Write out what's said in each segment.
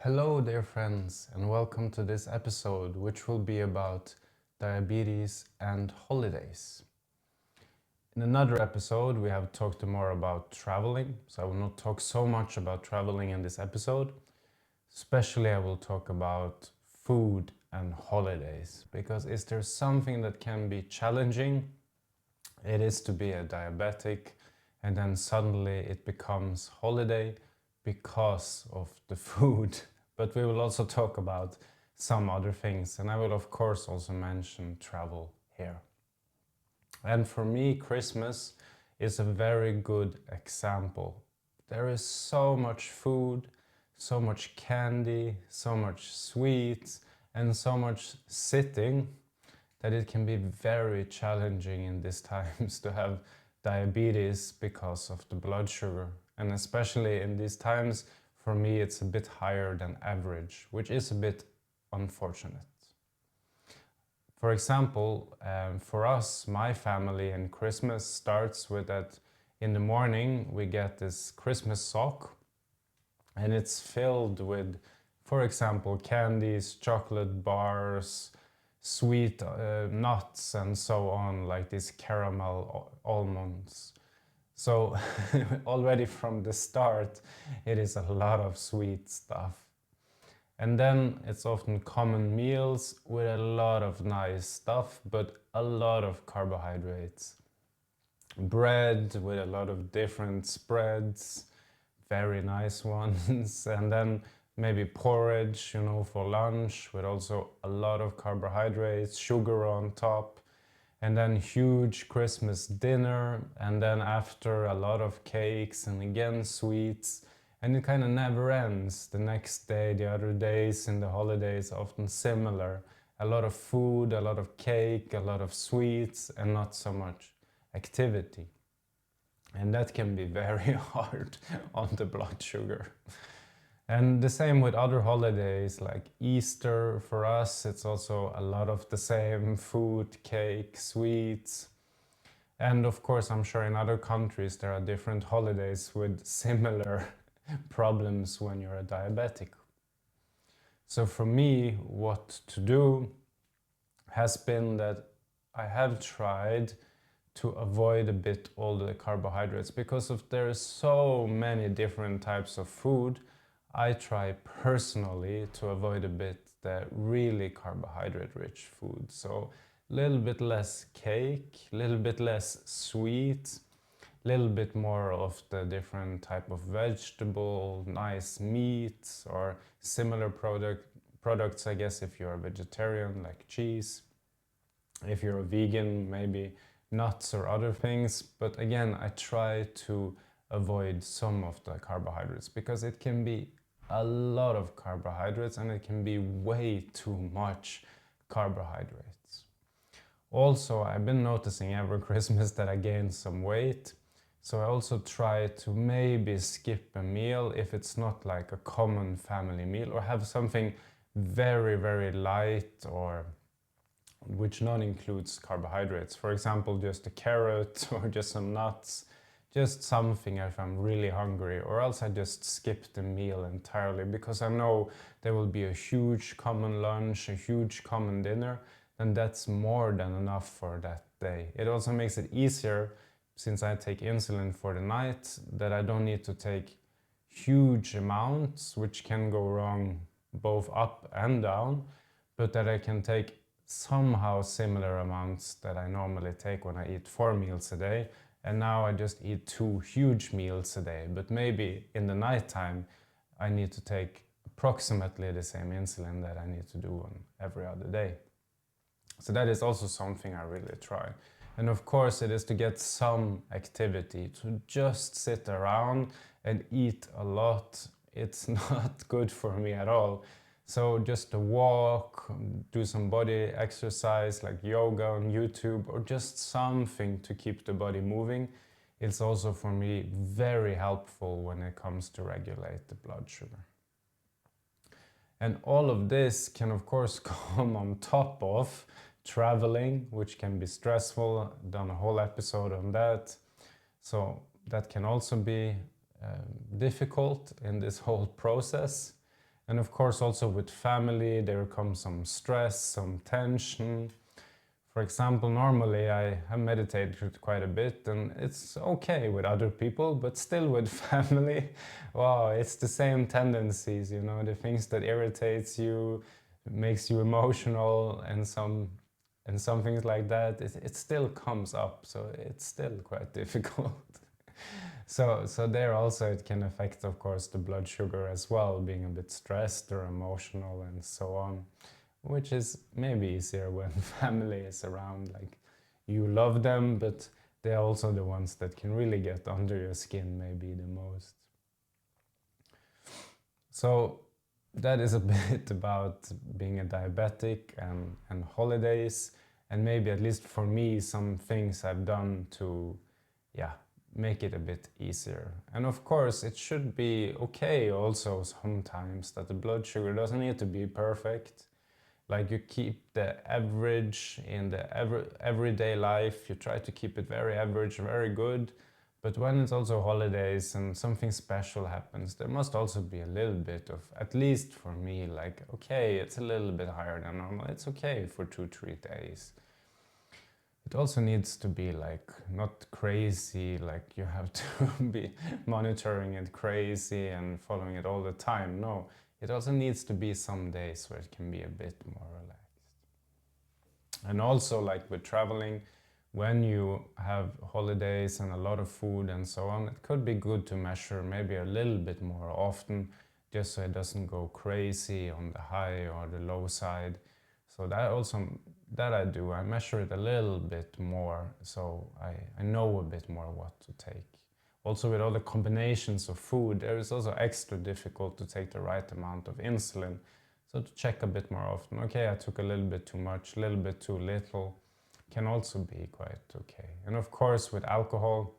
Hello, dear friends, and welcome to this episode, which will be about diabetes and holidays. In another episode, we have talked more about traveling, so I will not talk so much about traveling in this episode. Especially, I will talk about food and holidays, because is there something that can be challenging? It is to be a diabetic, and then suddenly it becomes holiday because of the food. But we will also talk about some other things, and I will of course also mention travel here. And for me, Christmas is a very good example. There is so much food, so much candy, so much sweets, and so much sitting that it can be very challenging in these times to have diabetes because of the blood sugar. And especially in these times, for me, it's a bit higher than average, which is a bit unfortunate. For example, for us, my family, and Christmas starts with that in the morning we get this Christmas sock, and it's filled with, for example, candies, chocolate bars, sweet nuts, and so on, like these caramel almonds. So already from the start, it is a lot of sweet stuff. And then it's often common meals with a lot of nice stuff, but a lot of carbohydrates. Bread with a lot of different spreads, very nice ones. And then maybe porridge, for lunch with also a lot of carbohydrates, sugar on top. And then huge Christmas dinner, and then after a lot of cakes and again sweets, and it kind of never ends. The next day, the other days in the holidays, often similar. A lot of food, a lot of cake, a lot of sweets, and not so much activity. And that can be very hard on the blood sugar. And the same with other holidays like Easter. For us, it's also a lot of the same food, cake, sweets. And of course, I'm sure in other countries there are different holidays with similar problems when you're a diabetic. So for me, what to do has been that I have tried to avoid a bit all the carbohydrates because of there is so many different types of food. I try personally to avoid a bit the really carbohydrate rich food. So a little bit less cake, a little bit less sweet, a little bit more of the different type of vegetable, nice meats or similar products, I guess, if you're a vegetarian, like cheese. If you're a vegan, maybe nuts or other things. But again, I try to avoid some of the carbohydrates because it can be a lot of carbohydrates and it can be way too much carbohydrates. Also, I've been noticing every Christmas that I gain some weight. So I also try to maybe skip a meal if it's not like a common family meal, or have something very, very light or which not includes carbohydrates. For example, just a carrot or just some nuts, just something if I'm really hungry, or else I just skip the meal entirely because I know there will be a huge common lunch, a huge common dinner, and that's more than enough for that day. It also makes it easier, since I take insulin for the night, that I don't need to take huge amounts, which can go wrong both up and down, but that I can take somehow similar amounts that I normally take when I eat 4 meals a day. And now I just eat 2 huge meals a day. But maybe in the nighttime, I need to take approximately the same insulin that I need to do on every other day. So that is also something I really try. And of course, it is to get some activity, to just sit around and eat a lot. It's not good for me at all. So just a walk, do some body exercise like yoga on YouTube, or just something to keep the body moving. It's also for me very helpful when it comes to regulate the blood sugar. And all of this can of course come on top of traveling, which can be stressful. I've done a whole episode on that. So that can also be difficult in this whole process. And of course, also with family, there comes some stress, some tension. For example, normally I have meditated quite a bit and it's okay with other people, but still with family, wow, it's the same tendencies, you know, the things that irritates you, makes you emotional and some things like that, it still comes up, so it's still quite difficult. So there also it can affect, of course, the blood sugar as well, being a bit stressed or emotional and so on, which is maybe easier when family is around. Like you love them, but they're also the ones that can really get under your skin maybe the most. So that is a bit about being a diabetic and holidays, and maybe at least for me some things I've done to, yeah, make it a bit easier. And of course it should be okay also sometimes that the blood sugar doesn't need to be perfect. Like you keep the average in the everyday life, you try to keep it very average, very good. But when it's also holidays and something special happens, there must also be a little bit of, at least for me, like, okay, it's a little bit higher than normal. It's okay for 2-3 days. It also needs to be like not crazy, like you have to be monitoring it crazy and following it all the time. No, it also needs to be some days where it can be a bit more relaxed. And also, like with traveling, when you have holidays and a lot of food and so on, it could be good to measure maybe a little bit more often, just so it doesn't go crazy on the high or the low side. So that I do, I measure it a little bit more, so I know a bit more what to take. Also with all the combinations of food, there is also extra difficult to take the right amount of insulin. So to check a bit more often, okay, I took a little bit too much, a little bit too little, can also be quite okay. And of course with alcohol,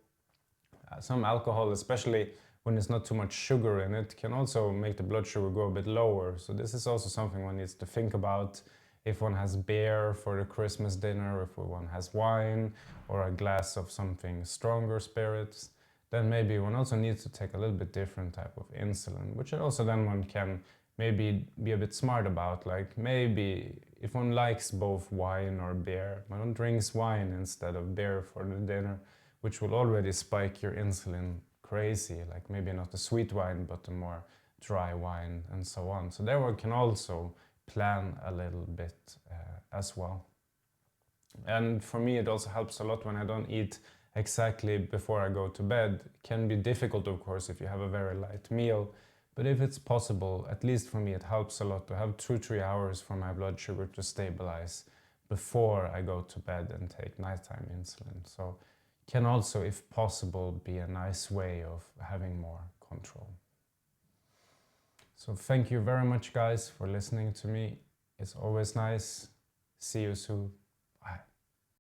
some alcohol, especially when there's not too much sugar in it, can also make the blood sugar go a bit lower. So this is also something one needs to think about. If one has beer for the Christmas dinner, if one has wine or a glass of something stronger spirits, then maybe one also needs to take a little bit different type of insulin, which also then one can maybe be a bit smart about. Like maybe if one likes both wine or beer, one drinks wine instead of beer for the dinner, which will already spike your insulin crazy, like maybe not a sweet wine, but a more dry wine and so on. So there one can also plan a little bit as well. And for me, it also helps a lot when I don't eat exactly before I go to bed. It can be difficult, of course, if you have a very light meal, but if it's possible, at least for me, it helps a lot to have 2-3 hours for my blood sugar to stabilize before I go to bed and take nighttime insulin. So it can also, if possible, be a nice way of having more control. So thank you very much, guys, for listening to me. It's always nice. See you soon.